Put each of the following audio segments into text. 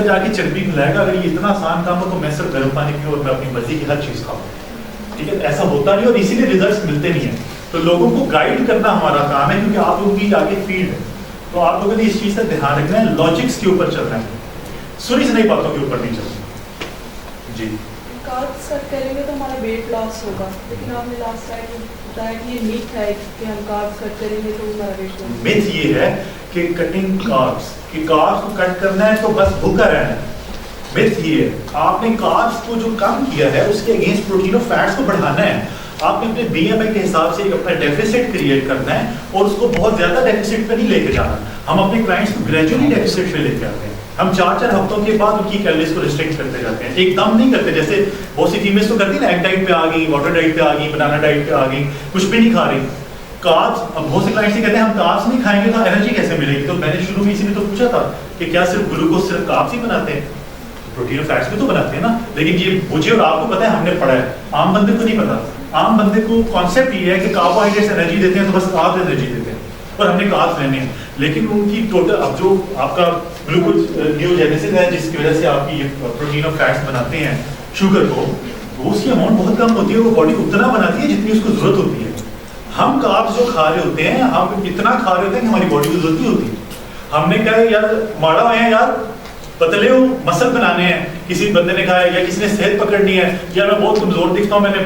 जाके चर्बी मिलाएगा। अगर ये इतना आसान काम हो तो मैं सिर्फ गर्म पानी पीऊँ और मैं अपनी मर्जी की हर चीज खाऊँ, ठीक है? ऐसा होता नहीं और इसीलिए रिजल्ट्स मिलते नहीं है। तो लोगों को गाइड करना हमारा काम है, क्योंकि आप लोगों की आगे फील्ड है, तो आप लोगों ने इस चीज का ध्यान रखना है, लॉजिक्स के ऊपर चलना है, सुनी सुनाई बातों के ऊपर नहीं चलना। जी, कार्ब्स कट करेंगे तो हमारा वेट लॉस होगा, लेकिन आपने लास्ट टाइम बताया कि ये मिथ है कि हम कार्ब्स कट करेंगे तो हमारा वेट लॉस। मिथ ये है कि कटिंग कार्ब्स, कि कार्ब्स को कट करना है तो बस भूखा रहना है। मिथ ये है, आपने कार्ब्स को जो कम किया है उसके अगेंस्ट प्रोटीन और फैट्स को बढ़ाना है। आपने अपने बीएमआई के हिसाब से एक अपना डेफिसिट क्रिएट करना है और उसको बहुत ज्यादा डेफिसिट पे नहीं लेके जाना। हम अपने क्लाइंट्स को ग्रेजुअली डेफिसिट पे लेके आते हैं। हम 4-4 हफ्तों के बाद उनकी कैलोरीज को रिस्ट्रिक्ट करते जाते हैं, एकदम नहीं करते। जैसे बहुत सी फीमेल्स तो करती है ना, एग डाइट पे आ गई, वाटर डाइट पे आ गई, बनाना डाइट पे आ गई, कुछ भी नहीं खा रही। कार्ब्स, अब बहुत से क्लाइंट्स ही कहते हैं हम कार्ब्स नहीं खाएंगे तो एनर्जी कैसे मिलेगी? तो मैंने शुरू में इसी में तो पूछा था कि क्या सिर्फ ग्लूकोज सिर्फ कार्ब्स ही बनाते हैं? प्रोटीन और फैट्स भी तो बनाते हैं ना। लेकिन ये मुझे और आपको पता है, हमने पढ़ा है, आम बंदे को नहीं पता। आम बंदे को कॉन्सेप्ट ये है कि कार्बोहाइड्रेट्स एनर्जी देते हैं तो बस कार्ब्स एनर्जी देते हैं और हमने कार्ब्स लेने हैं। लेकिन उनकी टोटल, अब जो आपका ग्लूकोज न्यूरोजेनेसिस है जिसकी वजह से आपकी प्रोटीन और फैट्स बनाते हैं शुगर को, वो उसकी अमाउंट बहुत कम होती है, वो बॉडी उतना बनाती है जितनी उसको जरूरत होती है। हम कार्ब्स जो खा रहे होते हैं, हम इतना खा रहे होते हैं कि हमारी बॉडी को जरूरत नहीं होती। हमने कहा यार माड़ा हुए हैं यार, पतले हो, मसल बनाने हैं, किसी बंदे ने कहा या किसी ने सेहत पकड़नी है, या मैं बहुत कमजोर दिखता हूँ, मैंने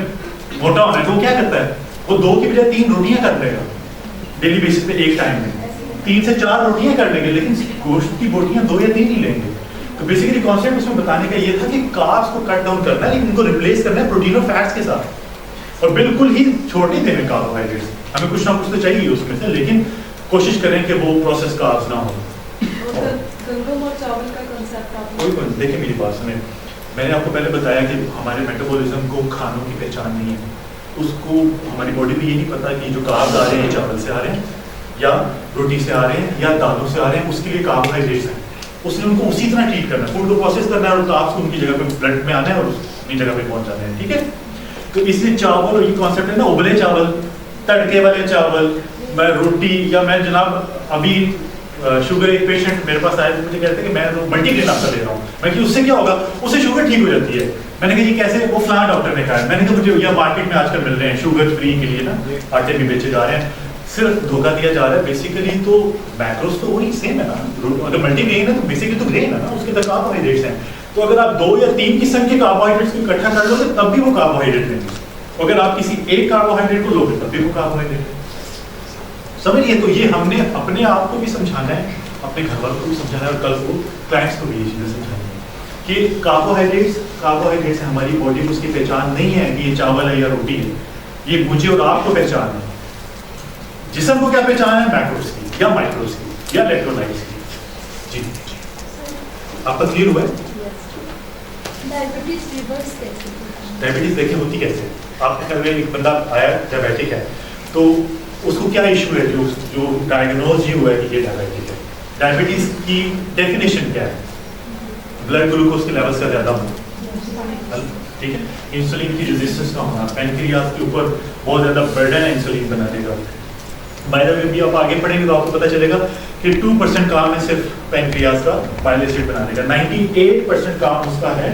मोटा होना है, तो वो क्या करता है? वो 2 की बजाय 3 रोटियां कर लेगा डेली बेसिस पे, एक टाइम में 3 से 4 रोटियां कर लेंगे, लेकिन गोश्त की बोटियां 2 या 3 ही लेंगे। तो बेसिकली कॉन्सेप्ट उसमें बताने का ये था कि कार्ब्स को कट डाउन करना है, लेकिन उनको रिप्लेस करना है प्रोटीन और फैट्स के साथ, और बिल्कुल ही छोड़ नहीं देने कार्बोहाइड्रेट्स। हमें कुछ ना कुछ तो चाहिए उसमें से, लेकिन कोशिश करें कि वो प्रोसेस कार्ब्स ना हो। गंदम और चावल का कांसेप्ट आपने कोई देखिए मेरी बात सुने, मैंने आपको पहले बताया कि हमारे मेटाबॉलिज्म को खानों की पहचान नहीं है। उसको हमारी बॉडी में ये नहीं पता कि जो कार्ब्स आ रहे हैं चावल से आ रहे हैं या रोटी से आ रहे हैं या दालों से आ रहे हैं, उसके लिए कार्बोहाइड्रेट्स हैं। उसने उनको उसी तरह ट्रीट करना है, फूड को प्रोसेस करना है और कार्ब्स को उनकी जगह पे ब्लड में आना है और अपनी जगह पे पहुंच जाना है, ठीक है? तो इसलिए चावल और ये कॉन्सेप्ट है ना, उबले चावल, तड़के वाले चावल, मैं रोटी, या मैं जनाब अभी शुगर एक पेशेंट मेरे पास आया, मुझे कहते हैं कि मैं तो मल्टीग्रेन नाश्ता ले रहा हूँ। मैं कि उससे क्या होगा? उससे शुगर ठीक हो जाती है। मैंने कहा ये कैसे? वो फलाना डॉक्टर ने कहा है। मैंने कहा मुझे या मार्केट में आजकल मिल रहे हैं शुगर फ्री के लिए ना, आटे भी बेचे जा रहे हैं, सिर्फ धोखा दिया जा रहा है। बेसिकली तो मैक्रोस तो वही सेम है ना, अगर मल्टीग्रेन है तो बेसिकली तो ग्रेन है ना, उसके अंदर कार्बोहाइड्रेट्स हैं। तो अगर आप 2 या 3 किस्म के कार्बोहाइड्रेट्स को इकट्ठा कर लोगे तब भी वो कार्बोहाइड्रेट लेंगे, अगर आप किसी एक कार्बोहाइड्रेट को लोगे तब भी वो कार्बोहाइड्रेट। समझिए, तो ये हमने अपने आप को भी समझाना है, अपने घर वालों को भी समझाना है और कल को क्लाइंट्स को भी ये चीज़ें समझानी है कि कार्बोहाइड्रेट्स है हमारी बॉडी को, उसकी पहचान नहीं है कि ये चावल है या रोटी है, ये मुझे और आपको पहचान है। जिस्म को क्या पहचान है? मैक्रोस की या माइक्रोस की या इलेक्ट्रोलाइट्स की। जी, आपका क्लियर हुआ है? डायबिटीज देखिए होती कैसे? आपके घर में एक बंदा आया डायबिटिक है, तो उसको क्या इशू है जो डायग्नोज ही हुआ है कि ये डायबिटिक है? डायबिटीज की डेफिनेशन क्या है? ब्लड ग्लूकोज के लेवल्स का ज्यादा होना, ठीक है? इंसुलिन की रेजिस्टेंस का होना, पैनक्रियाज के ऊपर बहुत ज्यादा बर्डन है इंसुलिन बनाने का। बाय द वे भी आप आगे पढ़ेंगे तो आपको पता चलेगा कि 2% काम है सिर्फ पैनक्रियाज का बाइल एसिड बनाने का, 98% काम उसका है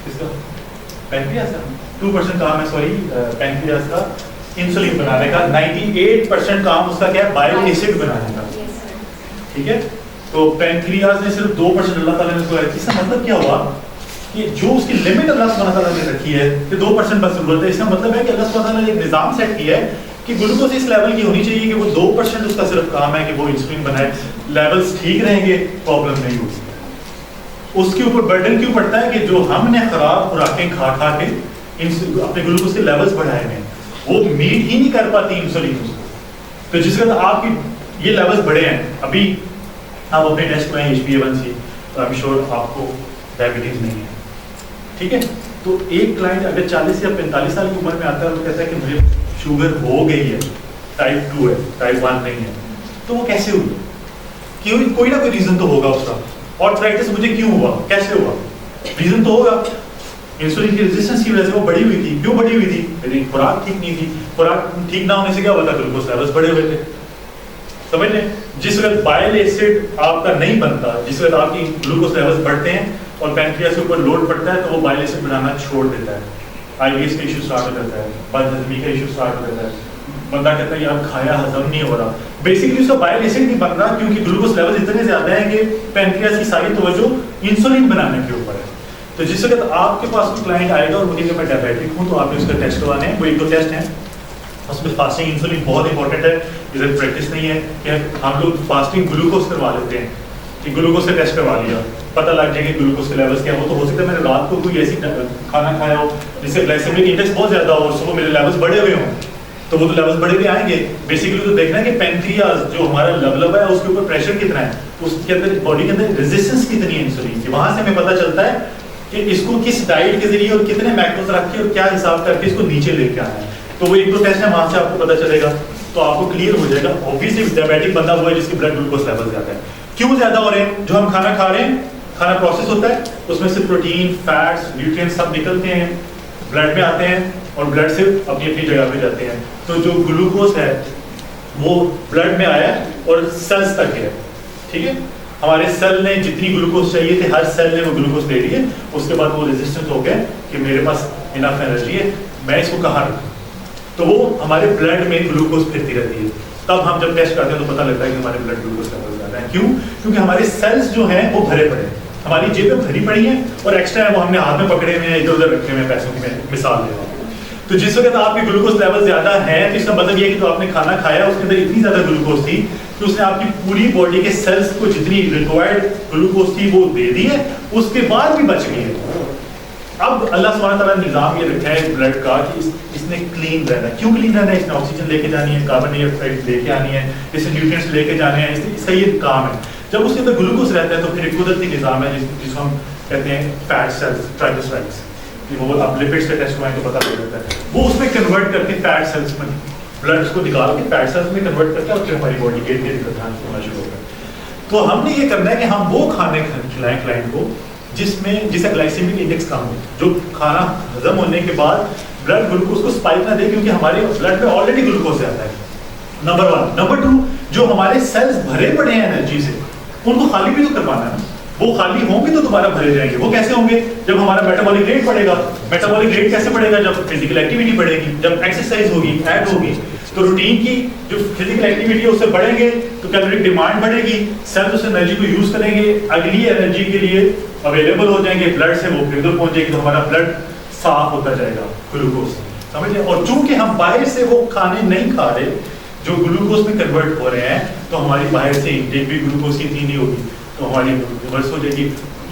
इसका पैनक्रियाज का, 2% काम है सॉरी पैनक्रियाज का इंसुलिन बनाने का, 98% काम उसका क्या है? बाइल एसिड बनाने का, ठीक है? तो पैनक्रियाज ने सिर्फ 2% अल्लाह ताला ने उसको रखी। इसका मतलब क्या हुआ कि जो उसकी लिमिट अल्लाह सुब्हानहू तआला ने रखी है कि 2% बस जरूरत है, इसका मतलब है कि अल्लाह सुब्हानहू तआला ने एक निज़ाम सेट किया है कि ग्लूकोज इस लेवल की होनी चाहिए कि वो 2% उसका सिर्फ काम है कि वो इंसुलिन बनाए, लेवल्स ठीक रहेंगे, प्रॉब्लम नहीं होगी। उसके ऊपर बर्डन क्यों पड़ता है कि जो हमने खराब खुराकें खा खा के अपने ग्लूकोज के लेवल्स बढ़ाए हैं, वो मीट ही नहीं कर पाती इंसुलिन उसको। तो जिसके बाद आपकी ये लेवल्स बढ़े हैं, अभी आप अपने टेस्ट में HbA1c, तो आई एम श्योर आपको डायबिटीज नहीं है, ठीक है? तो एक क्लाइंट अगर 40 या 45 साल की उम्र में आता है और कहता है कि मुझे शुगर हो गई है, टाइप 2 है, टाइप 1 नहीं है, तो वो कैसे हुई? क्यों? कोई ना कोई रीजन तो होगा उसका। आर्थराइटिस मुझे क्यों हुआ? कैसे हुआ? रीजन तो होगा। इंसुलिन की रेजिस्टेंस की वजह से वो बढ़ी हुई थी। क्यों बढ़ी हुई थी? मेरी खुराक ठीक नहीं थी। खुराक ठीक ना होने से क्या हुआ था? ग्लूकोज लेवल्स बढ़े हुए थे। समझ लें, जिस वक्त बाइल एसिड आपका नहीं बनता, जिस वक्त आपकी ग्लूकोज लेवल्स बढ़ते हैं और पैंक्रियास के ऊपर लोड पड़ता है तो वो बाइल एसिड बनाना छोड़ देता है, IBS का इशू स्टार्ट हो जाता है, बदहजमी का इशू स्टार्ट हो जाता है, बंदा कहता है यार खाया हजम नहीं हो रहा, बेसिकली उसका बाइल एसिड नहीं बन रहा क्योंकि ग्लूकोज लेवल इतने ज्यादा है कि पैंक्रियास की सारी तवज्जो इंसुलिन बनाने के ऊपर है। तो जिस वक्त आपके पास कोई क्लाइंट आएगा और मुझे मैं डायबिटिक हूँ तो आपने उसका टेस्ट करवाने हैं, वो एक दो टेस्ट हैं, उसमें फास्टिंग इंसुलिन बहुत इंपॉर्टेंट है, इधर प्रैक्टिस नहीं है कि हम लोग फास्टिंग ग्लूकोज करवा लेते हैं कि ग्लूकोज से टेस्ट करवा लिया, पता लग जाएगा ग्लूकोज के लेवल्स क्या, वो तो हो सकता है मैंने रात को कोई ऐसी खाना खाया हो जिससे ग्लाइसेमिक इंडेक्स बहुत ज्यादा हो और सुबह मेरे लेवल्स बढ़े हुए हों, तो वो तो लेवल्स बढ़े हुए आएंगे। बेसिकली तो देखना है कि पैंक्रियास जो हमारा लवलब है उसके ऊपर प्रेशर कितना है, उसके अंदर बॉडी के अंदर रेजिस्टेंस कितनी है इंसुलिन की, वहां से हमें पता चलता है कि इसको किस डाइट के जरिए और कितने मैक्रोज रख के और क्या हिसाब करके इसको नीचे लेके आना है। तो वो एक दो टेस्ट है, वहां से आपको पता चलेगा, तो आपको क्लियर हो जाएगा। ऑब्वियसली डायबिटिक बंदा हुआ है जिसकी ब्लड ग्लूकोज लेवल ज्यादा है, क्यों ज्यादा हो रहे हैं? जो हम खाना खा रहे हैं, खाना प्रोसेस होता है, उसमें से प्रोटीन, फैट्स, न्यूट्रिएंट्स सब निकलते हैं, ब्लड में आते हैं और ब्लड से अपनी अपनी जगह पे जाते हैं। तो जो ग्लूकोज है वो ब्लड में आया और सेल्स तक है, ठीक है, हमारे सेल ने जितनी ग्लूकोज चाहिए थे हर सेल ने वो ग्लूकोज ले लिए, उसके बाद वो रेजिस्टेंट हो गया कि मेरे पास इनफ एनर्जी है, मैं इसको कहाँ रखूँ, तो वो हमारे ब्लड में ग्लूकोज फिरती रहती है। तब हम जब टेस्ट करते हैं तो पता लगता है कि हमारे ब्लड ग्लूकोज लेवल ज्यादा है। क्यों? क्योंकि हमारे सेल्स जो हैं वो भरे पड़े हैं, हमारी जेबें भरी पड़ी हैं और एक्स्ट्रा है वो हमने हाथ में पकड़े हुए हैं, इधर उधर रखे हुए हैं, पैसों की मिसाल दे रहा हूं। तो जिस वक्त आपके ग्लूकोज लेवल ज्यादा है तो इसका मतलब ये है कि जो आपने खाना खाया उसके अंदर इतनी ज्यादा ग्लूकोज थी कि उसने आपकी पूरी बॉडी के सेल्स को जितनी रिक्वायर्ड ग्लूकोज थी वो दे दी है, उसके बाद भी बच गई है। अब अल्लाह सुब्हानहू तआला ने निज़ाम ये रखा है ब्लड का कि इसने क्लीन रहना है। क्यों क्लीन रहना है? इसने ऑक्सीजन लेके जानी है, कार्बन डाइऑक्साइड लेके आनी है, इससे न्यूट्रिएंट्स लेके जाने हैं, इसका ये काम है। जब उसके अंदर ग्लूकोज रहता है तो फिर एक कुदरती निज़ाम है जिसको हम कहते हैं फैट सेल्स, ट्राइग्लिसराइड्स, वो आप लिपिड्स का टेस्ट हुआ है तो पता लग जाता है, वो उसमें कन्वर्ट करके फैट सेल्स में ब्लड को निकाल के फैट सेल्स में कन्वर्ट करके और फिर हमारी बॉडी के होना शुरू होगा। तो हमने ये करना है कि हम वो खाने खिलाएं क्लाइंट को जिसका ग्लाइसेमिक इंडेक्स कम हो, जो खाना हजम होने के बाद ब्लड ग्लूकोज को स्पाइक ना दे, क्योंकि हमारे ब्लड में ऑलरेडी ग्लूकोज आता है, नंबर 1। नंबर 2, जो हमारे सेल्स भरे पड़े हैं एनर्जी से, उनको खाली भी तो करवाना है ना, वो खाली होंगे तो दोबारा भरे जाएंगे। वो कैसे होंगे? जब हमारा मेटाबॉलिक रेट बढ़ेगा। मेटाबॉलिक रेट कैसे बढ़ेगा? जब फिजिकल एक्टिविटी बढ़ेगी, जब एक्सरसाइज होगी, ऐड होगी, तो रूटीन की जो फिजिकल एक्टिविटी है उससे बढ़ेंगे तो कैलोरी डिमांड बढ़ेगी, सेल्स उस एनर्जी को यूज करेंगे, अगली एनर्जी के लिए अवेलेबल हो जाएंगे, ब्लड से वो फिर पहुंच जाएगी, तो हमारा ब्लड साफ होता जाएगा ग्लूकोज, समझिए। और चूंकि हम बाहर से वो खाने नहीं खा रहे जो ग्लूकोज में कन्वर्ट हो रहे हैं, तो हमारी बाहर से इंटेक भी ग्लूकोज की इतनी नहीं होगी, तो हमारी रिवर्स हो जाएगी।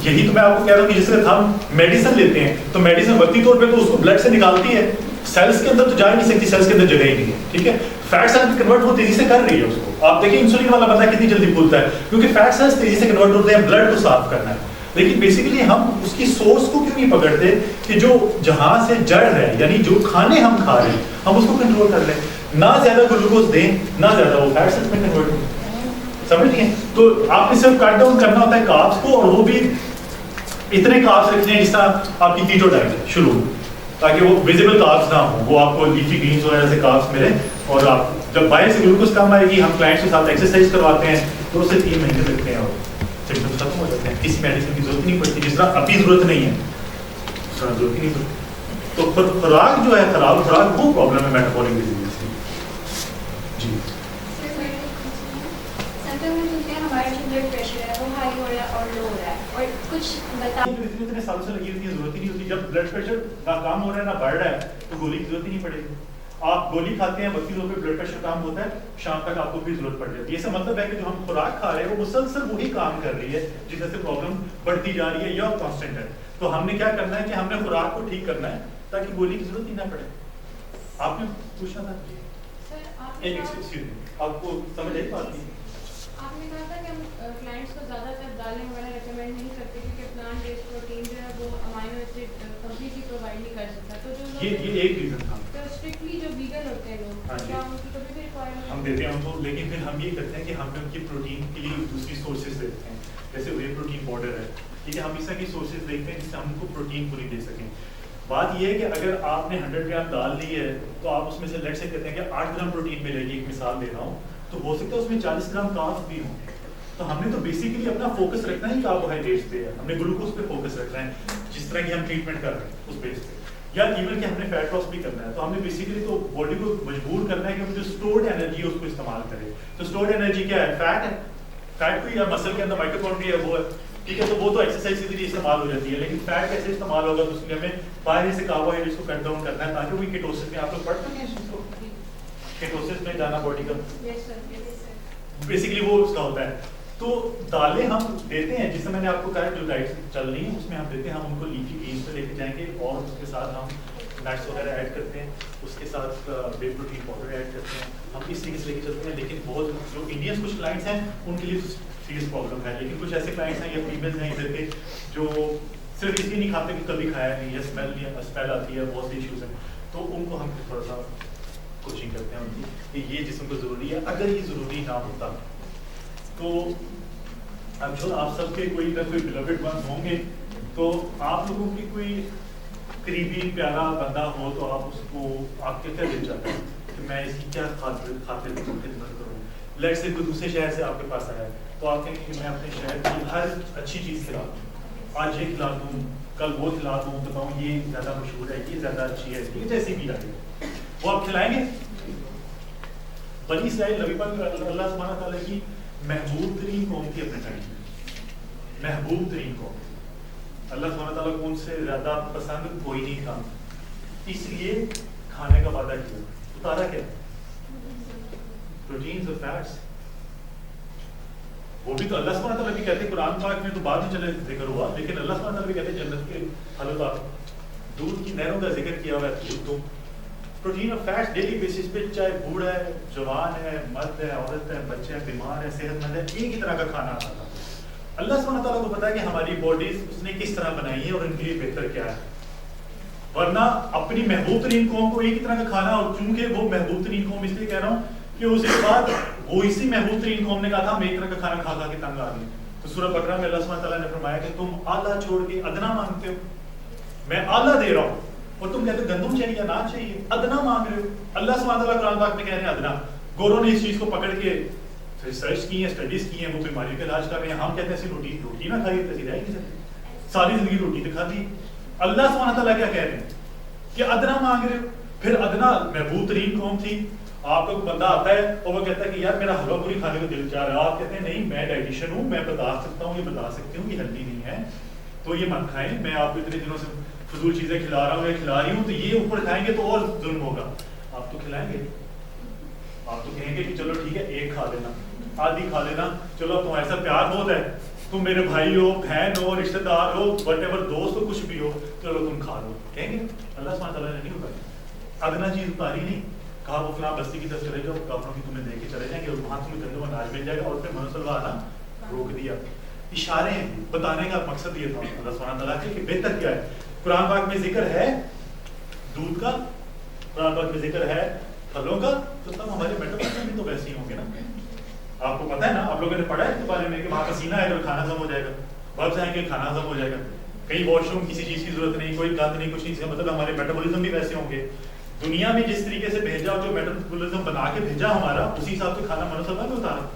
यही तो मैं आपको कह रहा हूँ कि जिस वक्त हम मेडिसिन लेते हैं तो मेडिसिन वक्ती तौर पे तो उसको ब्लड से निकालती है, सेल्स के अंदर तो जा ही नहीं सकती, सेल्स के अंदर जगह ही नहीं है, ठीक है। फैट सेल्स कन्वर्ट वो तेजी से कर रही है उसको। आप देखिए इंसुलिन वाला बंदा कितनी जल्दी फूलता है, क्योंकि फैट सेल्स तेजी से कन्वर्ट होते हैं, ब्लड को साफ करना है। लेकिन बेसिकली हम उसकी सोर्स को क्यों नहीं पकड़ते कि जो जहां से जड़ है, यानी जो खाने हम खा रहे हैं हम उसको कंट्रोल कर लें, ना ज्यादा ग्लूकोज दें, ना ज्यादा वो फैट सेल्स में कन्वर्ट हो, समझ लिए। तो आपने सिर्फ कट डाउन करना होता है कार्ब्स को, और वो भी इतने कार्ब्स रखने हैं जिस तरह आपकी कीटो डाइट है शुरू में, ताकि वो विजिबल कार्ब्स ना हो, वो आपको लीफी ग्रीन्स वगैरह से कार्ब्स मिले। और आप जब बाहर से ग्लूकोज कम आएगी, हम क्लाइंट्स के साथ एक्सरसाइज करवाते हैं, 2 से 3 महीने लगते हैं और सिम्टम्स खत्म हो जाते हैं, किसी मेडिसिन की जरूरत नहीं पड़ती, जिस तरह अभी जरूरत नहीं है उस तरह जरूरत ही नहीं पड़ती। तो खुराक जो है खराब खुराक, वो प्रॉब्लम है मेटाबॉलिक डिजीज की। जी ब्लड प्रेशर है वो हाई हो रहा है और लो हो रहा है, और कुछ बता इतने सालों से लगी रहती है, जरूरत ही नहीं होती। जब ब्लड प्रेशर ना कम हो रहा है ना बढ़ रहा है तो गोली की जरूरत ही नहीं पड़ेगी। आप गोली खाते हैं, वक्ती तौर पे ब्लड प्रेशर कम होता है, शाम तक आपको फिर जरूरत पड़ जाती है। इसका मतलब है कि जो हम खुराक खा रहे हैं वो मुसलसल वही काम कर रही है जिससे प्रॉब्लम बढ़ती जा रही है या कांस्टेंट है। तो हमने क्या करना है कि हमने खुराक को ठीक करना है ताकि गोली की जरूरत ही ना पड़े। आपने पूछना था आपको समझ आई बात? आपने कहा था कि हम क्लाइंट्स को ज़्यादातर दालें वगैरह रेकमेंड नहीं करते क्योंकि प्लांट बेस्ड प्रोटीन जो है वो अमाइनो एसिड कंप्लीटली प्रोवाइड नहीं कर सकता। तो जो ये एक रीजन था। तो स्ट्रिक्टली जो वीगन होते हैं लोग, क्या उनकी कभी भी रिक्वायरमेंट हम देते हैं उनको, लेकिन फिर हम ये करते हैं कि हम उनकी प्रोटीन के लिए दूसरी सोर्सेज देते हैं, जैसे वे प्रोटीन पाउडर है, ठीक है, हम इस तरह की सोर्सेज देखते हैं जिससे हम उनको प्रोटीन पूरी दे सकें। बात यह है कि अगर आपने 100 ग्राम दाल ली है तो आप उसमें से लेट से कहते हैं कि 8 ग्राम प्रोटीन मिलेगी, एक मिसाल दे रहा हूँ, तो हो सकता है उसमें 40 ग्राम कार्ब्स भी हों। तो हमने तो बेसिकली अपना फोकस रखना ही कार्बोहाइड्रेट्स पे है, हमने ग्लूकोज पे फोकस रखना है जिस तरह की हम ट्रीटमेंट कर रहे हैं उस बेस पे, या इवन कि हमने फैट लॉस भी करना है। तो हमने बेसिकली तो बॉडी को मजबूर करना है कि जो स्टोर्ड एनर्जी है उसको इस्तेमाल करे। तो स्टोर्ड एनर्जी क्या है? फैट है, फैट को या मसल के अंदर माइटोकॉन्ड्रिया है वो है, ठीक है, तो वो तो एक्सरसाइज के जरिए इस्तेमाल हो जाती है। लेकिन फैट कैसे इस्तेमाल होगा? तो उसके लिए हमें बाहर से कार्बोहाइड्रेट्स को कट डाउन करना है ताकि वो कीटोसिस में, आप लोग पढ़ चुके हैं इसको, कीटोसिस में जाना बॉडी का बेसिकली वो उसका होता है। तो दालें हम देते हैं, जिससे मैंने आपको कहा जो डाइट चल रही है उसमें हम देते हैं, हम उनको लीफी ग्रीन्स पे लेके जाएंगे और उसके साथ हम नट्स वगैरह ऐड करते हैं, उसके साथ वे प्रोटीन पाउडर ऐड करते हैं, हम इस तरीके से लेके चलते हैं। लेकिन बहुत जो इंडियंस कुछ क्लाइंट्स हैं उनके लिए सीरियस प्रॉब्लम है, लेकिन कुछ ऐसे क्लाइंट्स हैं या फीमेल्स हैं इधर के जो सिर्फ इसलिए नहीं खाते कि कभी खाया नहीं, या स्मेल आती है, बहुत से इश्यूज हैं, तो उनको हम थोड़ा सा कोचिंग करते हैं उनकी कि ये जिस्म को ज़रूरी है। अगर ये ज़रूरी ना होता तो अब जो आप सबके कोई ना कोई बिलवेड वन होंगे, तो आप लोगों की कोई करीबी प्यारा बंदा हो तो आप उसको आपके क्या दिल चाहते हैं कि मैं इसकी क्या खातिर खिदमत करूँ। लेट्स से कोई दूसरे शहर से आपके पास आया है तो आप कहेंगे कि मैं अपने शहर की हर अच्छी चीज़ खिला दूँ, आज ये खिला दूँ, कल वो खिला दूँ, बताऊँ ये ज़्यादा मशहूर है, ये ज़्यादा अच्छी है, ये जैसी भी आए वो आप खिलाएंगे। बनी इसराइल नबी पाक अल्लाह सुब्हानहू व तआला की महबूब तरीन कौम थी अपने टाइम में, महबूब तरीन कौम, अल्लाह सुब्हानहू व तआला को उनसे ज्यादा पसंद कोई नहीं था, इसलिए खाने का वादा किया, उतारा क्या? प्रोटीन्स और फैट्स। वो भी तो अल्लाह सुब्हानहू व तआला भी कहते हैं, कुरान पाक में तो बाद में चले जिक्र हुआ, लेकिन अल्लाह सुब्हानहू व तआला भी कहते हैं जन्नत के फलों का, दूध की नहरों का जिक्र किया हुआ है। दूध तो प्रोटीन और फैट्स डेली बेसिस पे, चाहे बूढ़ा है, जवान है, मर्द है, औरत है, बच्चे हैं, बीमार है, सेहतमंद है, एक ही तरह का खाना आता था। अल्लाह सुब्हानहू व तआला को पता है कि हमारी बॉडीज उसने किस तरह बनाई है और इनके लिए बेहतर क्या है, वरना अपनी महबूब तरीन कौम को एक ही तरह का खाना, और चूंकि वो महबूब तरीन कौम इसलिए कह रहा हूँ कि उसके बाद वो इसी महबूब तरीन कौम ने कहा था हम एक तरह का खाना खा खा के तंग आ गए। तो सूरह बकरा में अल्लाह सुब्हानहू व तआला ने फरमाया कि तुम आला छोड़ के अदना मांगते हो, मैं आला दे रहा हूँ और तुम कहते हो गंदम चाहिए ना चाहिए, अदना मांग रहे हो। अल्लाह सुब्हानहू व तआला कुरान पाक में कह रहे हैं अदना। गोरों ने इस चीज को पकड़ के रिसर्च की है, स्टडीज की हैं, वो बीमारियों का इलाज कर रहे हैं। हम कहते हैं ऐसी रोटी ना खाई तो रह नहीं सकते, सारी जिंदगी रोटी तो खाती। अल्लाह सुब्हानहू व तआला क्या कह रहे हैं कि अदना मांग रहे हो। फिर अदना महबूब तरीन कौम थी, आपका कोई बंदा आता है और वो कहता है कि यार मेरा हलवा पूरी खाने को दिल चाह रहा है, आप कहते हैं नहीं मैं डाइटिशियन हूँ, मैं बता सकता हूँ, ये बता सकती हूँ कि हेल्दी नहीं है तो ये मत खाएं, मैं आपको इतने दिनों से फजूल चीजें खिला रहा हूँ या खिला रही हूँ, तो ये ऊपर खाएंगे तो और जुल्म होगा। आप तो खिलाएंगे, आप तो कहेंगे कि चलो ठीक है एक खा लेना, आधी खा लेना, चलो तुम्हारे साथ प्यार बहुत है, तुम मेरे भाई हो, बहन हो, रिश्तेदार हो, वटेवर दोस्त हो, कुछ भी हो, चलो तुम खा लो, कहेंगे। अल्लाह सुब्हानहू व तआला ने नहीं उतारी, अदना चीज उतारी नहीं, कहा वो फलां बस्ती की तरफ चले जाओ, काफरों की तुम्हें देख के चले जाएंगे और वहां तुम्हें गंदम अनाज मिल जाएगा, और फिर मनसलवा आना रोक दिया। इशारे बताने का मकसद ये था अल्लाह सुब्हानहू व तआला के कि बेहतर क्या है। कुरान पाक में जिक्र है दूध का, कुरान पाक में जिक्र है फलों का, तो तब हमारे मेटाबॉलिज्म भी तो वैसे ही होंगे ना। आपको पता है ना, आप लोगों ने पढ़ा है इसके बारे में कि वहां पसीना आएगा खाना हजम हो जाएगा, वर्ब्स आएंगे खाना हजम हो जाएगा, कहीं वॉशरूम किसी चीज की जरूरत नहीं, कोई गंद नहीं, कुछ नहीं, इसका मतलब हमारे मेटाबॉलिज्म भी वैसे होंगे। दुनिया में जिस तरीके से भेजा, जो मेटाबॉलिज्म बना के भेजा हमारा, उसी हिसाब से खाना मनसलवा में उतारा।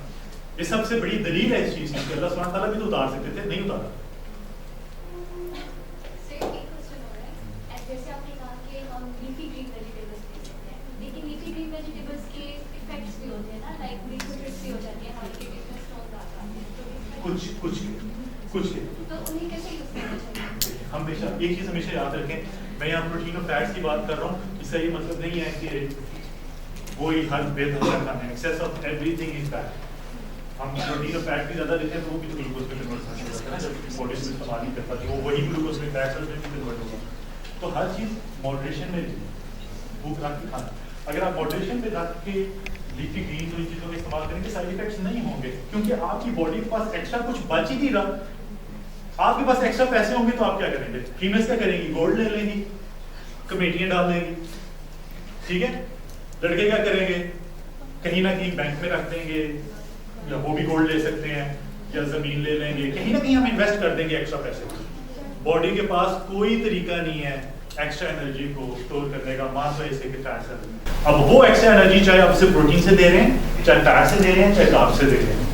ये सबसे बड़ी दलील है इस चीज की, अल्लाह सुब्हानहू व तआला भी तो उतार सकते थे, नहीं उतारा। जैसे आपने कहा कि हम लीफी ग्रीन वेजिटेबल्स ले सकते हैं, लेकिन लीफी ग्रीन वेजिटेबल्स के इफेक्ट्स भी होते हैं ना, लाइक न्यूट्रिएंट्स भी हो जाती है, हमारे किडनी में स्टोन आ जाते हैं, तो कुछ तो उन्हें कैसे यूज करना चाहिए? हमेशा एक चीज हमेशा याद रखें, मैं यहाँ प्रोटीन और फैट्स की बात कर रहा हूँ, इसका ये मतलब नहीं है कि वो ही हर बेहतर खाना है, excess of everything is bad. हम प्रोटीन और फैट भी ज़्यादा लेते हैं तो वो भी ग्लूकोज में कन्वर्ट करता है ना, जब बॉडी में इस्तेमाल नहीं करता तो वो वही ग्लूकोज में फैट में भी कन्वर्ट होगा। तो हर चीज़ मॉडरेशन में लीजिए, भूख रख के खाना। अगर आप मॉडरेशन में रख के लीफी ग्रीन और इन चीज़ों का इस्तेमाल करेंगे साइड इफेक्ट्स नहीं होंगे, क्योंकि आपकी बॉडी के पास एक्स्ट्रा कुछ बच ही नहीं रहा। आपके पास एक्स्ट्रा पैसे होंगे तो आप क्या करेंगे? फीमेल्स क्या करेंगी? गोल्ड ले लेंगी, कमेटियाँ डाल देंगी, ठीक है। लड़के क्या करेंगे? कहीं ना कहीं बैंक में रख देंगे, या वो भी गोल्ड ले सकते हैं, या जमीन ले लेंगे, कहीं ना कहीं हम इन्वेस्ट कर देंगे एक्स्ट्रा पैसे। बॉडी के पास कोई तरीका नहीं है एक्स्ट्रा एनर्जी को स्टोर करने का मास वजह से कि फैट सेल में। अब वो एक्स्ट्रा एनर्जी चाहे आप उसे प्रोटीन से दे रहे हैं, चाहे फैट से दे रहे हैं, चाहे कार्ब से दे रहे हैं,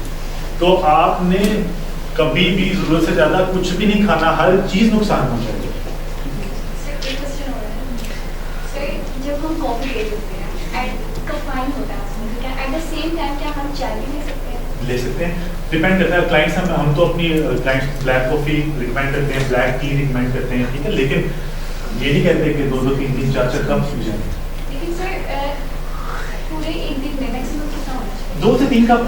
तो आपने कभी भी जरूरत से ज्यादा कुछ भी नहीं खाना, हर चीज नुकसान पहुंचाएगी। जब हम कॉफी ले लेते हैं एंड कफाइन होता है उसमें, तो क्या एट द सेम टाइम क्या हम चाय भी ले सकते हैं? ले सकते हैं, डिपेंड करता है क्लाइंट्स हम तो अपनी क्लाइंट्स ब्लैक कॉफी रिकमेंड करते हैं, ब्लैक टी रिकमेंड करते हैं, ठीक है, लेकिन ये नहीं कहते कि 2-2, 3-3, 4-4 कप पी जाए। लेकिन सर पूरे एक दिन में मैक्सिमम कितना होना चाहिए? 2 से 3 कप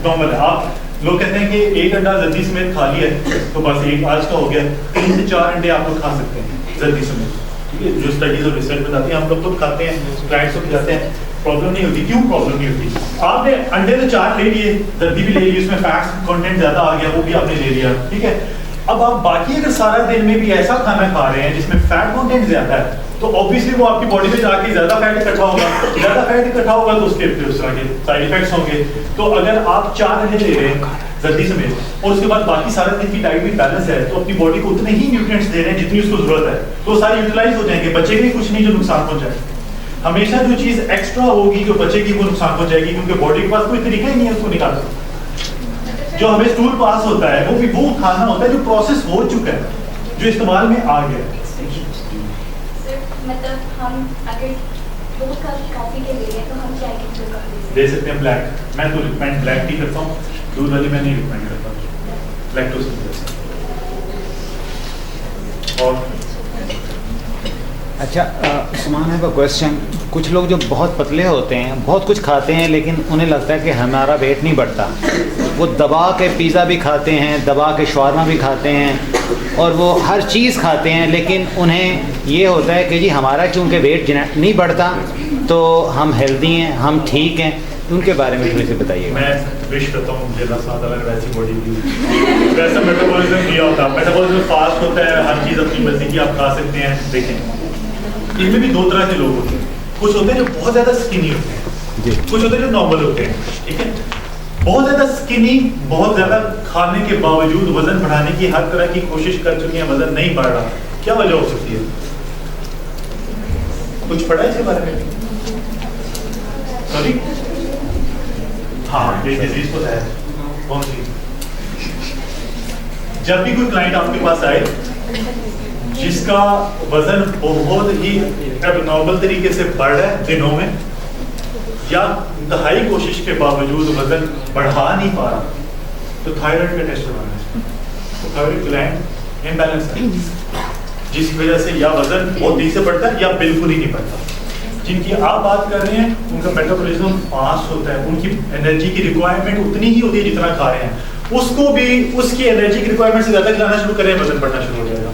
नॉर्मल है। आप लोग कहते हैं कि एक अंडा जल्दी समेत खा लिया तो बस एक आज का हो गया, 3 से 4 अंडे आप लोग खा सकते हैं जल्दी समेत, ठीक है, जो स्टडीज और रिसर्च बताती हैं, हम लोग खुद खाते हैं, क्लाइंट्स को खिलाते हैं, प्रॉब्लम नहीं होती। क्यों प्रॉब्लम नहीं होती? आपने अंडे तो 4 ले लिए, जल्दी भी ले लिए, उसमें फैट्स कंटेंट ज्यादा आ गया, वो भी आपने ले लिया, ठीक है। अब आप बाकी अगर सारा दिन में भी ऐसा खाना खा रहे हैं जिसमें फैट कंटेंट ज्यादा है, तो ऑब्वियसली वो आपकी बॉडी में जाके ज्यादा फैट इकट्ठा होगा, ज्यादा फैट इकट्ठा होगा तो उसके फिर उस तरह के साइड इफेक्ट्स होंगे। तो अगर आप 4 अंडे ले रहे हैं जल्दी समेत और उसके बाद बाकी सारा दिन की डाइट भी बैलेंस है, तो अपनी बॉडी को उतने ही न्यूट्रिएंट्स दे रहे हैं जितनी उसको जरूरत है, तो सारे यूटिलाइज हो जाएंगे, बचेगा कुछ नहीं जो नुकसान पहुंचाए। हमेशा जो चीज एक्स्ट्रा होगी जो बचेगी वो नुकसान पहुंचाएगी, क्योंकि बॉडी के पास कोई तरीका ही नहीं है उसको निकालने का। जो हमें स्टूल पास होता है वो खाना होता है जो प्रोसेस हो चुका है, जो इस्तेमाल में आ गया है। सर मतलब हम अगर 2 कप कॉफी के ले तो हम चाय के 2 कप ले सकते हैं ब्लैक, मैं तो रिकमेंड ब्लैक टी करता हूँ, दूध वाली मैं नहीं रिकमेंड करता, लैक्टोज। और अच्छा उस्मान है क्वेश्चन, कुछ लोग जो बहुत पतले होते हैं, बहुत कुछ खाते हैं, लेकिन उन्हें लगता है कि हमारा वेट नहीं बढ़ता, वो दबा के पिज़्ज़ा भी खाते हैं, दबा के शवारमा भी खाते हैं और वो हर चीज़ खाते हैं, लेकिन उन्हें ये होता है कि जी हमारा क्योंकि वेट नहीं बढ़ता तो हम हेल्दी हैं, हम ठीक हैं, तो उनके बारे में थोड़ी सी बताइए। मैं विश करता हूँ मुझे अल्लाह सुब्हान तआला वैसी बॉडी दी, वैसा मेटाबॉलिज्म दिया होता, मेटाबॉलिज्म फास्ट होता है, हर चीज़ अपनी मर्जी की आप खा सकते हैं। देखें इनमें भी 2 तरह के लोग होते हैं, कुछ होते हैं जो बहुत ज़्यादा स्किनी होते हैं जी, कुछ होते हैं जो नॉर्मल होते हैं, ठीक है। बहुत ज़्यादा स्किनी, बहुत ज़्यादा खाने के बावजूद वजन बढ़ाने की हर तरह की कोशिश कर चुके हैं, वजन नहीं बढ़ रहा, क्या वजह हो सकती है? कुछ पढ़ा है इसके बारे में? सॉरी, हाँ ये डिजीज तो है। कौन सी? जब भी कोई क्लाइंट आपके पास आए जिसका वजन बहुत ही एबनॉर्मल तरीके से बढ़ रहा है दिनों में, या इंतहाई कोशिश के बावजूद वजन बढ़ा नहीं पा रहा, तो थायराइड का टेस्ट करवाना है। तो थायराइड ग्लैंड इम्बैलेंस है, जिसकी वजह से या वजन बहुत तेजी से बढ़ता है या बिल्कुल ही नहीं बढ़ता। जिनकी आप बात कर रहे हैं उनका मेटाबॉलिज्म फास्ट होता है, उनकी एनर्जी की रिक्वायरमेंट उतनी ही होती है जितना खा रहे हैं, उसको भी उसकी एनर्जी की रिक्वायरमेंट से ज़्यादा खिलाना शुरू करें, वजन बढ़ना शुरू हो जाएगा।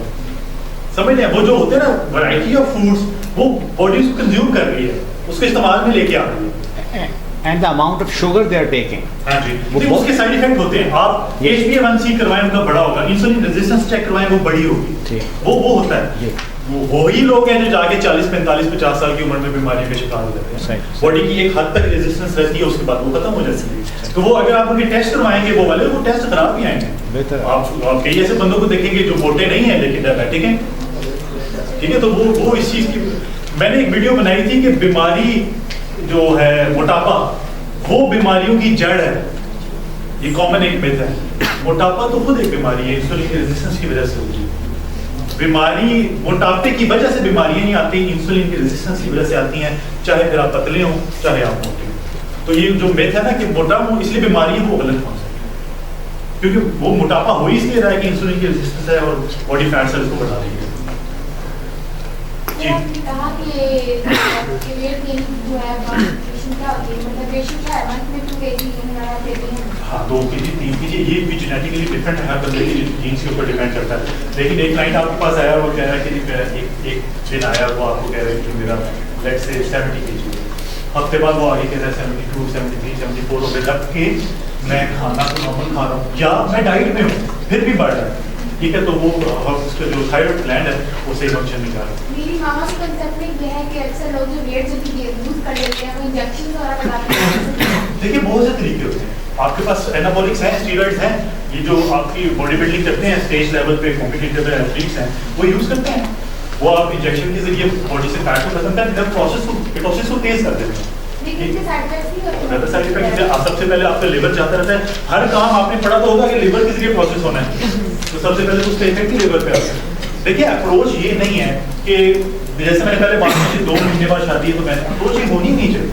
समझ रहे हैं? वो जो होते हैं ना वैरायटी ऑफ फूड्स, वो बॉडी उसको कंज्यूम कर रही है, उसके इस्तेमाल में लेके आ रही है। And the amount of sugar they are taking, हाँ जी, वो उसके साइड इफेक्ट होते हैं। आप HbA1c करवाएं उनका बड़ा होगा, इंसुलिन रेजिस्टेंस चेक करवाएं वो बड़ी होगी, वो होता है। वही लोग हैं जो जाके 40, 45, 50 साल की उम्र में बीमारियों के शिकार हो जाते हैं। बॉडी की एक हद तक रेजिस्टेंस रहती है, उसके बाद वो खत्म हो जाती है। तो वो अगर आप उनके टेस्ट करवाएंगे वो वाले, वो टेस्ट खराब भी आएंगे। आप कई ऐसे बंदों को देखेंगे जो मोटे नहीं है लेकिन डायबिटिक हैं, ठीक है। तो वो इस चीज की मैंने एक वीडियो बनाई थी कि बीमारी जो है मोटापा, वो बीमारियों की जड़ है। ये कॉमन एक मिथ है, मोटापा तो खुद एक बीमारी है, इंसुलिन की रेजिस्टेंस की वजह से होती है। बीमारी मोटापे की वजह से बीमारियां नहीं आती, इंसुलिन की रेजिस्टेंस की वजह से आती हैं, चाहे फिर आप पतले हो चाहे आप मोटे हो। तो ये जो मिथ है ना कि मोटा हूं इसलिए बीमारी है, वो गलत कॉन्सेप्ट है, क्योंकि वो मोटापा हो इसलिए रहा है कि इंसुलिन की रेजिस्टेंस है और बॉडी फैट सेल्स को बढ़ा रही है। आपने कहा कि वेट गेन जो है मतलब रेशियो क्या है, 1 to 2 kg हाँ 2 kg 3 kg, ये भी जेनेटिकली डिफरेंट है, हर बंदे की जीन्स के ऊपर डिपेंड करता है। लेकिन एक क्लाइंट आपके पास आया, वो कह रहा है कि एक दिन आया, वो आपको कह रहा है कि मेरा लेट्स से 70 kg, हफ्ते बाद वो आगे कह रहा है 72, 73, 74 हो गए, जबकि मैं खाना तो नॉर्मल खा रहा हूँ या मैं डाइट में हूँ फिर भी बढ़ रहा है, ठीक है। तो वो उसका जो थायराइड ग्लैंड है वो सही फंक्शन नहीं कर रहा। मेरी मामा के कंसेप्ट में ये है कि अक्सर लोग जो वेट जो लूज कर लेते हैं वो इंजेक्शन द्वारा लगाते हैं। देखिए बहुत से तरीके होते हैं, आपके पास एनाबॉलिक्स हैं, स्टीरॉइड्स हैं, ये जो आपकी बॉडी बिल्डिंग करते हैं स्टेज लेवल पे कॉम्पिटिटिव एथलीट्स हैं वो यूज करते हैं, वो आप इंजेक्शन के जरिए बॉडी से फैट को खत्म कर देते हैं, प्रोसेस को तेज कर देते हैं। लेकिन इसके साइड इफेक्ट्स नहीं होते। ज्यादा साइड इफेक्ट सबसे पहले आपका लिवर जाता रहता है, हर काम आपने पढ़ा तो होगा कि लिवर के जरिए प्रोसेस होना है, तो सबसे पहले उसका इफेक्ट ही लिवर पे आता है। देखिए अप्रोच ये नहीं है कि जैसे मैंने पहले बात की 2 महीने बाद शादी है, तो मैंने अप्रोच ये होनी नहीं चाहिए।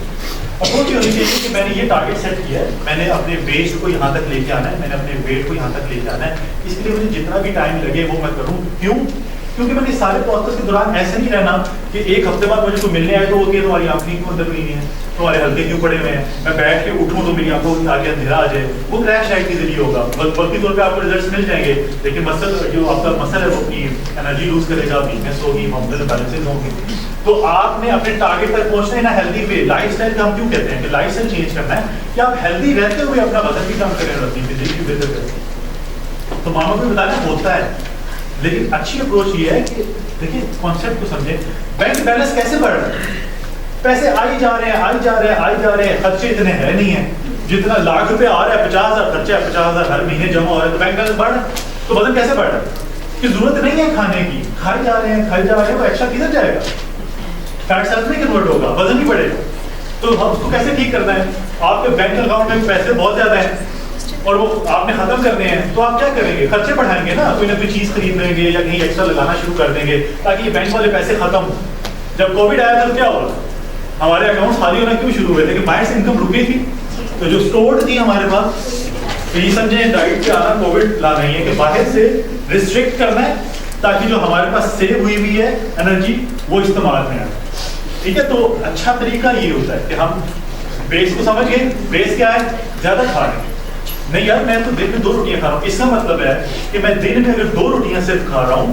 अप्रोच ये होनी चाहिए कि मैंने ये टारगेट सेट किया है, मैंने अपने वेट को यहाँ तक लेके आना है, मैंने अपने वेट को यहाँ तक लेके आना है, इसके लिए मुझे जितना भी टाइम लगे वो मैं करूँ। क्यों? क्योंकि मैंने सारे प्रोसेस के दौरान ऐसे नहीं रहना कि एक हफ्ते बाद मुझे कोई मिलने आए तो वो तुम्हारी आंखें क्यों अंदर नहीं है, तुम्हारे हल्के क्यों पड़े हुए हैं, मैं बैठ के उठूं तो मेरी आंखों आगे अंधेरा आ जाए, वो क्रैश डाइट के जरिए होगा। बल्कि तौर पे आपको रिजल्ट्स मिल जाएंगे, लेकिन मसल जो आपका मसल है वो अपनी एनर्जी लूज करेगा, वीकनेस होगी, हार्मोनल बैलेंसेस होंगे। तो आपने अपने टारगेट तक पहुंचना है ना हेल्दी वे। लाइफस्टाइल का हम क्यों कहते हैं कि लाइफस्टाइल चेंज करना है कि आप हेल्दी रहते हुए अपना वजन भी कम करें, अपनी फिजिक भी बेहतर करें। तो मानो को बताना होता है, लेकिन अच्छी अप्रोच ये है कि देखिए कॉन्सेप्ट को समझे। बैंक बैलेंस कैसे बढ़ रहा है? पैसे आई जा रहे हैं, खर्चे इतने है नहीं है, जितना लाख रुपए आ रहा है 50,000 खर्चा है, 50,000 हर महीने जमा हो रहा है, तो बैंक बैलेंस बढ़ रहा है, तो वजन कैसे बढ़ रहा है? कि जरूरत नहीं है खाने की, खाए जा रहे हैं, वो एक्स्ट्रा किधर जाएगा? फैट सेल्स में कन्वर्ट होगा, वजन ही बढ़ेगा। तो हम उसको कैसे ठीक करना है? आपके बैंक अकाउंट में पैसे बहुत ज्यादा हैं और वो आपने खत्म करने हैं, तो आप क्या करेंगे? खर्चे बढ़ाएंगे ना कोई चीज खरीद लेंगे या कहीं एक्स्ट्रा लगाना शुरू कर देंगे ताकि ये बैंक वाले पैसे खत्म हो। जब कोविड आया तो क्या हुआ? हमारे अकाउंट खाली होना क्यों शुरू हुए थे? कि बाहर से इनकम रुकी थी, तो जो स्टोर्ड थी हमारे पास, तो ये समझे डाइट पे आना कोविड ला नहीं है कि बाहर से रिस्ट्रिक्ट करना है ताकि जो हमारे पास सेव हुई हुई है एनर्जी वो इस्तेमाल में आए। ठीक है, तो अच्छा तरीका ये होता है कि हम बेस को समझ गए। बेस क्या है? ज्यादा खा रहे हैं नहीं यार, मैं तो दिन में 2 रोटियां खा रहा हूँ, इसका मतलब है कि मैं दिन में अगर 2 रोटियां सिर्फ खा रहा हूँ,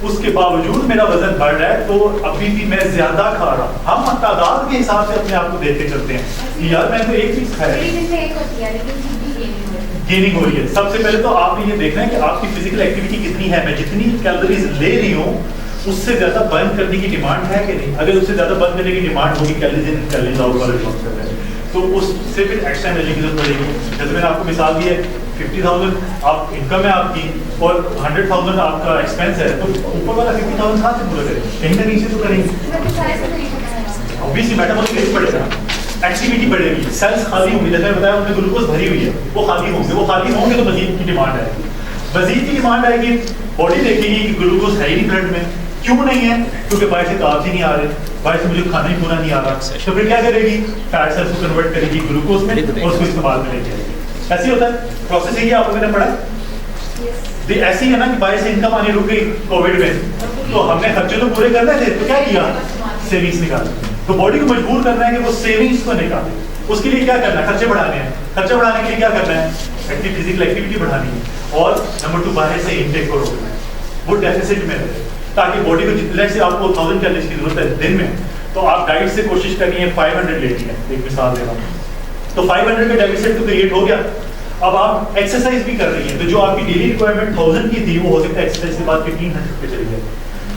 उसके बावजूद मेरा वजन बढ़ रहा है, तो अभी भी मैं ज्यादा खा रहा हूँ। हम तादाद के हिसाब से अपने आप को देखते चलते हैं कि यार मैं तो एक चीज खाया, गेनिंग हो रही है। सबसे पहले तो आपने ये देखना है कि आपकी फिजिकल एक्टिविटी कितनी है, मैं जितनी कैलोरीज ले रही हूँ उससे ज्यादा बर्न करने की डिमांड है कि नहीं। अगर उससे ज्यादा बर्न करने की डिमांड होगी, कैलोरीज इन कैलोरीज आउट वाले बात कर रहे हैं, तो उससे फिर एक्स्ट्रा एनर्जी की जरूरत पड़ेगी। जैसे मैंने आपको मिसाल दी है, 50,000 आप इनकम है आपकी और 100,000 आपका एक्सपेंस है, तो ऊपर वाला 50,000 कहाँ से पूरा करें? कहीं ना कहीं से तो करेंगे। ऑब्वियसली मेटाबॉलिक रेट बढ़ेगा, एक्टिविटी बढ़ेगी, सेल्स खाली होंगी, जैसे बताया उनमें ग्लूकोज भरी हुई है, वो खाली होंगे तो मजीद की डिमांड आएगी। मजीद की डिमांड आएगी, बॉडी देखेगी कि ग्लूकोज है ही नहीं ब्लड में। क्यों नहीं है? क्योंकि बाहर से कार्ब्स ही नहीं आ रहे, बाहर से मुझे खाना ही पूरा नहीं आ रहा, तो फिर क्या करेगी? फैट सेल्स को कन्वर्ट करेगी ग्लूकोज में और उसको इस्तेमाल में लेके आएगी। ऐसे होता है प्रोसेस, ही आपको मैंने पढ़ा है। ऐसी है ना कि बाहर से इनकम आनी रुक गई कोविड में, तो हमने खर्चे तो पूरे करने थे, तो क्या किया? सेविंग्स निकाली। तो बॉडी को मजबूर करना है कि वो सेविंग्स को निकाले। उसके लिए क्या करना है? खर्चे बढ़ाने हैं। खर्चे बढ़ाने के लिए क्या करना है? फिजिकल एक्टिविटी बढ़ानी है। और नंबर 2 बाहर से इनटेक को रोकना है, वो डेफिसिट में रहे, ताकि बॉडी को जितने से आपको 1000 कैलोरीज की जरूरत है दिन में, तो आप डाइट से कोशिश करनी है 500 लेनी है। एक मिसाल दे रहा हूँ, तो 500 का डेफिसिट तो क्रिएट हो गया। अब आप एक्सरसाइज भी कर रही हैं, तो जो आपकी डेली रिक्वायरमेंट 1000 की थी, वो हो सकता है एक्सरसाइज के बाद 1500 पे चली जाए।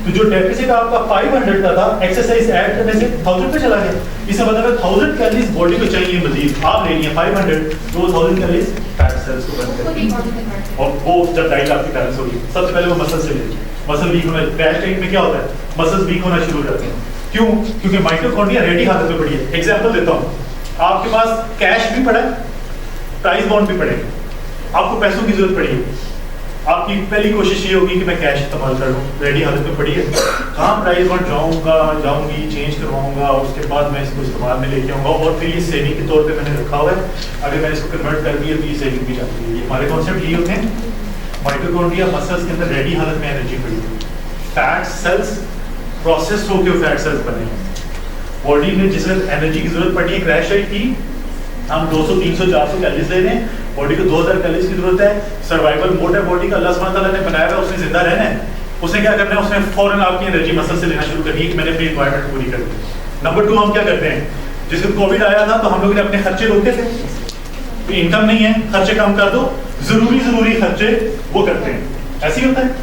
तो जो डेफिसिट आपका 500 का था, एक्सरसाइज ऐड करने से 1000 पे चला गया। इसका मतलब है 1000 कैलोरीज बॉडी को चाहिए मजीद, आप ले रही हैं 500, तो 1000 कैलोरीज फैट सेल्स को बर्न करेंगे। और वो जब डाइट आपकी बैलेंस होगी, सबसे पहले वो मसल से लेगी। मसल वीक होना, क्रैश डाइट में क्या होता है? मसल्स वीक होना शुरू हो जाते हैं। क्यों? क्योंकि माइटोकॉन्ड्रिया रेडी हालत में पड़ी है। एग्जांपल देता हूँ, आपके पास कैश भी पड़ा है, प्राइस बॉन्ड भी पड़े, आपको पैसों की जरूरत पड़ी है, आपकी पहली कोशिश ये होगी कि मैं कैश इस्तेमाल कर लूँ, रेडी हालत में पड़ी है, कहाँ प्राइस बॉन्ड जाऊँगी चेंज करवाऊँगा, उसके बाद मैं इसको इस्तेमाल में लेके आऊँगा, और फिर ये सेविंग के तौर पे मैंने रखा हुआ है, अगर मैंने इसको कन्वर्ट कर दिया तो ये सेविंग भी जाती है। हमारे कॉन्सेप्ट ये होते हैं। माइटोकॉन्ड्रिया मसल्स के अंदर रेडी हालत में एनर्जी पड़ी है, फैट सेल्स प्रोसेस होकर फैट सेल्स बने हैं। बॉडी में जिस एनर्जी की जरूरत पड़ी है क्रैश डाइट की, हम 200, 300, 400 कैलोरीज ले रहे हैं, बॉडी को 2000 कैलोरीज की जरूरत है। सर्वाइवल मोड है बॉडी का, अल्लाह सुब्हान तआला ने बनाया है, उसने जिंदा रहना है, उसने क्या करना है? उसने फौरन आपकी एनर्जी मसल से लेना शुरू करनी है कि मैंने अपनी रिक्वायरमेंट पूरी कर दी। नंबर 2 हम क्या करते हैं? जिस दिन कोविड आया था तो हम लोग ने अपने खर्चे रोके थे, तो इनकम नहीं है, खर्चे कम कर दो, जरूरी खर्चे वो करते हैं। ऐसे ही होता है।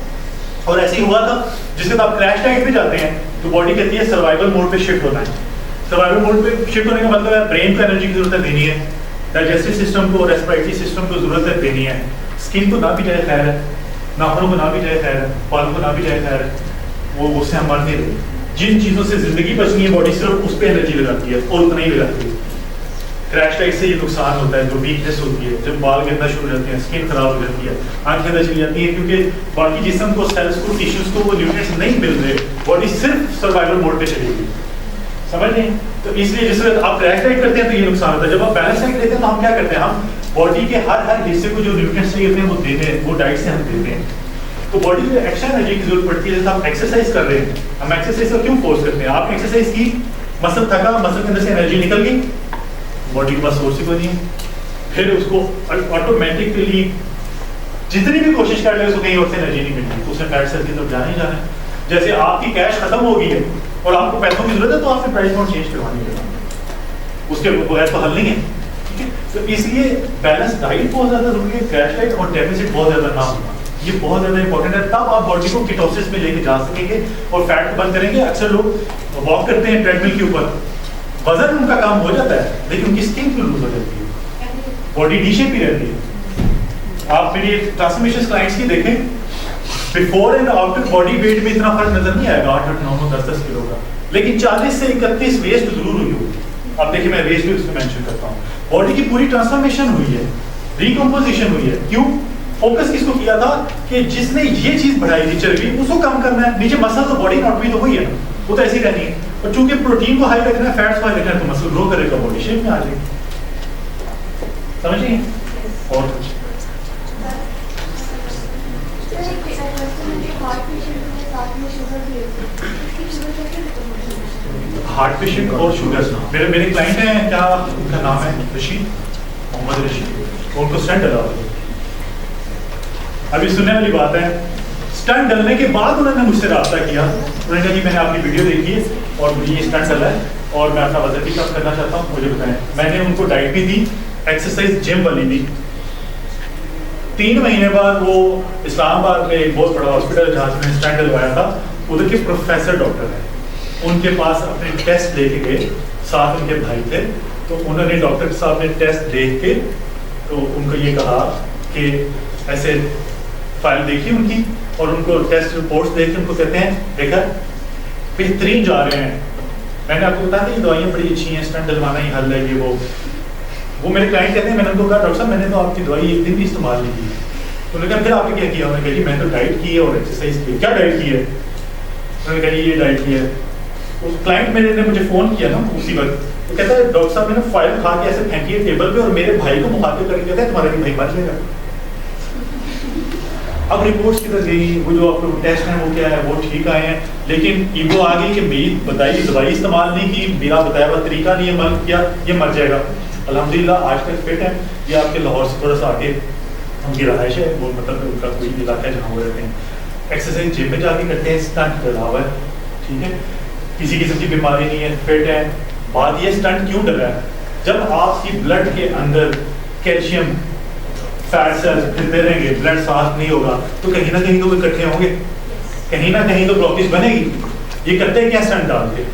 और ऐसे ही हुआ था, जिसके बाद आप क्रैश डाइट पे जाते हैं तो बॉडी कहती है सर्वाइवल मोड पे शिफ्ट होना है। सर्वाइवल मोड पे शिफ्ट होने का मतलब है ब्रेन को एनर्जी की जरूरत देनी है, डाइजेस्टिव सिस्टम को, रेस्पिरेटरी सिस्टम को जरूरत देनी है, स्किन को ना भी जाए खैर है, नाखूनों को ना भी जाए खैर है, बालों को ना भी जाए खैर है, वो उससे हम मर नहीं रहे। जिन चीज़ों से ज़िंदगी बचनी है बॉडी सिर्फ उस पर एनर्जी लगाती है और उतना ही लगाती है। क्रैश लाइट से ये नुकसान होता है, जो वीकनेस होती है, जब बाल गिरना शुरू हो जाते हैं, स्किन खराब हो जाती है, आंखें अंदर चली जाती हैं, क्योंकि बाकी जिस्म को, सेल्स को, टिश्यूज को वो न्यूट्रिएंट्स नहीं मिल रहे, बॉडी सिर्फ सर्वाइवल मोड पे चलेगी। समझ रहे हैं? तो इसलिए जिस वक्त आप क्रैश लाइट करते हैं तो ये नुकसान होता है। जब आप बैलेंस डाइट लेते हैं तो हम क्या करते हैं, हम बॉडी के हर हिस्से को जो न्यूट्रिएंट्स चाहिए होते हैं वो देते हैं, वो डाइट से हम देते हैं। तो बॉडी को एक्स्ट्रा एनर्जी की जरूरत पड़ती है। जैसे आप एक्सरसाइज कर रहे हैं, हम एक्सरसाइज को क्यों फोर्स करते हैं? आपने एक्सरसाइज की, मसल थका, मसल के अंदर से एनर्जी निकल गई, बॉडी के पास सोर्स ही कोई नहीं है, फिर उसको ऑटोमेटिकली जितनी भी कोशिश कर ले उसको कहीं और से एनर्जी नहीं मिलती, तो उसने फैट सेल की तरफ जाना ही जाना है। जैसे आपकी कैश खत्म हो गई है और आपको पैसों की जरूरत है, तो आपने प्राइस नोट चेंज करवानी है, उसके बगैर तो हल नहीं है। ठीक है, तो इसलिए बैलेंस डाइट बहुत ज्यादा जरूरी है, क्रैश डाइट और डेफिसिट बहुत ज्यादा ना होना, ये बहुत ज्यादा इंपॉर्टेंट है। तब आप बॉडी को कीटोसिस में लेके जा सकेंगे और फैट को बंद करेंगे। अक्सर लोग वॉक करते हैं ट्रेडमिल के ऊपर, वजन उनका काम हो जाता है लेकिन उनकी स्किन क्यों लूज हो जाती है, बॉडी डी शेप ही रहती है। आप मेरी ट्रांसफॉर्मेशन क्लाइंट्स की देखें, before and after body weight में इतना फर्क नजर नहीं आएगा 8-8, 9-9, 10-10 किलो का, लेकिन 40 से 31 वेस्ट जरूर हुई होगी। अब देखिए मैं वेस्ट भी उसमें मेंशन करता हूँ। बॉडी की पूरी ट्रांसफॉर्मेशन हुई है, रिकम्पोजिशन हुई है। क्यों? फोकस किसको किया था कि जिसने ये चीज बढ़ाई थी चर्बी, उसको कम करना है। नीचे मसल तो बॉडी नॉट भी तो हुई है ना, वो तो ऐसी रहनी है। और चूंकि प्रोटीन को हाई रखना है, फैट्स को हाई रखना है, तो मसल ग्रो करेगा, बॉडी शेप में आ जाएगी। समझिए? और हार्ट पेशेंट और शुगर, मेरे क्लाइंट हैं, क्या उनका नाम है, रशीद, मोहम्मद रशीद, उनको स्टंट डला। अभी सुनने वाली बात है, स्टंट डलने के बाद उन्होंने मुझसे रब्ता किया, उन्होंने कहा कि मैंने आपकी वीडियो देखी है और मुझे ये स्टंट डला है और मैं अपना वजन भी कम करना चाहता हूँ, मुझे बताएं। मैंने उनको डाइट भी दी, एक्सरसाइज जिम वाली दी। 3 महीने बाद वो इस्लामाबाद में एक बहुत बड़ा हॉस्पिटल जहाँ से मैंने स्टंट डलवाया था, उधर के प्रोफेसर डॉक्टर हैं, उनके पास अपने टेस्ट लेके गए, साथ उनके भाई थे, तो उन्होंने डॉक्टर साहब ने टेस्ट देख के तो उनको ये कहा कि ऐसे फाइल देखी उनकी और उनको टेस्ट रिपोर्ट्स देख के उनको कहते हैं देखा बेहतरीन जा रहे हैं। मैंने आपको बताया था ये दवाइयाँ बड़ी अच्छी हैं, स्टंट डलवाना ही हल है, ये वो मेरे क्लाइंट कहते हैं, मैंने उनको कहा डॉक्टर साहब मैंने तो आपकी दवाई एक दिन भी इस्तेमाल नहीं की। तो उन्होंने कहा फिर आपने क्या किया? उन्होंने कहा जी मैंने तो डाइट की है और एक्सरसाइज की। क्या डाइट की है? उन्होंने कहा ये डाइट की है। उस क्लाइंट मेरे ने मुझे फ़ोन किया ना उसी वक्त, तो कहता है डॉक्टर साहब मैंने फाइल खा के ऐसे फेंकी है टेबल पे और मेरे भाई को मुखातिब करके कहता है तुम्हारा भी भाई मर जाएगा। अब रिपोर्ट्स किधर गई, वो जो आपको टेस्ट हैं वो क्या है, वो ठीक आए हैं, लेकिन ईगो आ गई कि मेरी बताई दवाई इस्तेमाल नहीं की, मेरा बताया हुआ तरीका नहीं है, किया ये मर जाएगा। अल्हम्दुलिल्लाह आज तक फिट है। ये आपके लाहौर से थोड़ा सा आगे उनकी रहायश है, वो मतलब उनका कोई इलाका है जहाँ वो रहते हैं। एक्सरसाइज जिम में जाके करते हैं, स्टंट डला हुआ है, ठीक है, किसी किस्म की बीमारी नहीं है, फिट है। बात ये स्टंट क्यों डला है? जब आपकी ब्लड के अंदर कैल्शियम फैट सेल्स फिरते रहेंगे, ब्लड साफ नहीं होगा, तो कहीं ना कहीं तो वो इकट्ठे होंगे, कहीं ना कहीं तो ब्लॉकेज बनेगी। ये करते हैं क्या? स्टंट डाल के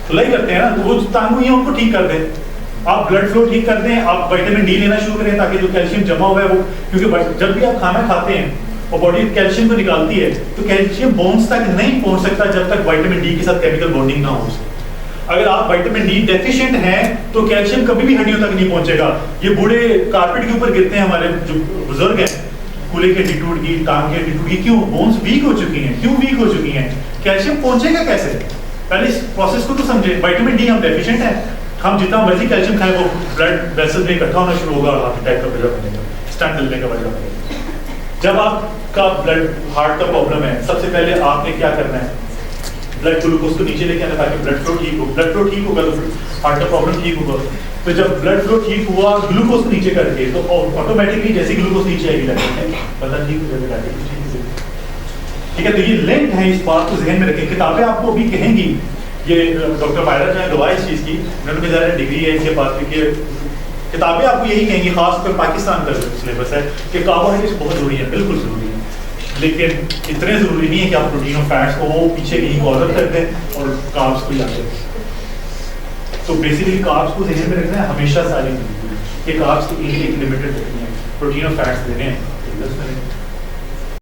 खुला ही करते हैं ना, तो वो टांगू ही उनको ठीक कर दें। आप ब्लड फ्लो ठीक कर दें, आप विटामिन डी लेना शुरू करें ताकि जो कैल्शियम जमा हुआ है वो, क्योंकि जब भी आप खाना खाते हैं और बॉडी कैल्शियम को निकालती है तो कैल्शियम बोन्स तक नहीं पहुंच सकता जब तक विटामिन डी के साथ केमिकल बॉन्डिंग ना हो। अगर आप विटामिन डी डेफिशिएंट हैं तो कैल्शियम कभी भी हड्डियों तक नहीं पहुंचेगा। ये बूढ़े कारपेट के ऊपर गिरते हैं, हमारे जो बुजुर्ग हैं, कूल्हे की हड्डी टूट गई, टांग की हड्डी टूट गई, क्यों? बोन्स वीक हो चुकी हैं। क्यों वीक हो चुकी हैं? कैल्शियम पहुंचेगा कैसे? पहले इस प्रोसेस को तो समझे। विटामिन डी हम डेफिशिएंट हैं, हम जितना मर्जी कैल्शियम खाएं वो ब्लड वेसल्स में इकट्ठा होना शुरू होगा और हार्ट अटैक का वजह बनेगा, स्टंट डलने का वजह बनेगा। जब आपका ब्लड हार्ट का प्रॉब्लम है, सबसे पहले आपने क्या करना है? ब्लड ग्लूकोज को नीचे लेके आना ताकि ब्लड फ्लो ठीक हो। ब्लड फ्लो ठीक होगा तो हार्ट का प्रॉब्लम ठीक होगा। तो जब ब्लड फ्लो ठीक हुआ ग्लूकोज को नीचे करके, तो ऑटोमेटिकली जैसे ग्लूकोज नीचे आएगी पता ठीक हो जाएगा। ठीक है, तो ये लिंक है, इस बात को जहन में रखें। किताबें आपको अभी कहेंगी, ये डॉक्टर पायरा जो है गवाह इस चीज़ की, उन्होंने ज़्यादा डिग्री है इनके पास, क्योंकि किताबें आपको यही कहेंगी, खासकर पाकिस्तान का सिलेबस है कि कार्बोहाइड्रेट्स बहुत ज़रूरी है, बिल्कुल ज़रूरी है, लेकिन इतने ज़रूरी नहीं है कि आप प्रोटीन और फैट्स को वो पीछे कहीं कॉर्नर कर दें और कार्ब्स को याद रखें। तो बेसिकली कार्ब्स को जहन में रखना है हमेशा सारी कि कार्ब्स की एक लिमिटेड रखनी है, प्रोटीन और फैट्स देने हैं।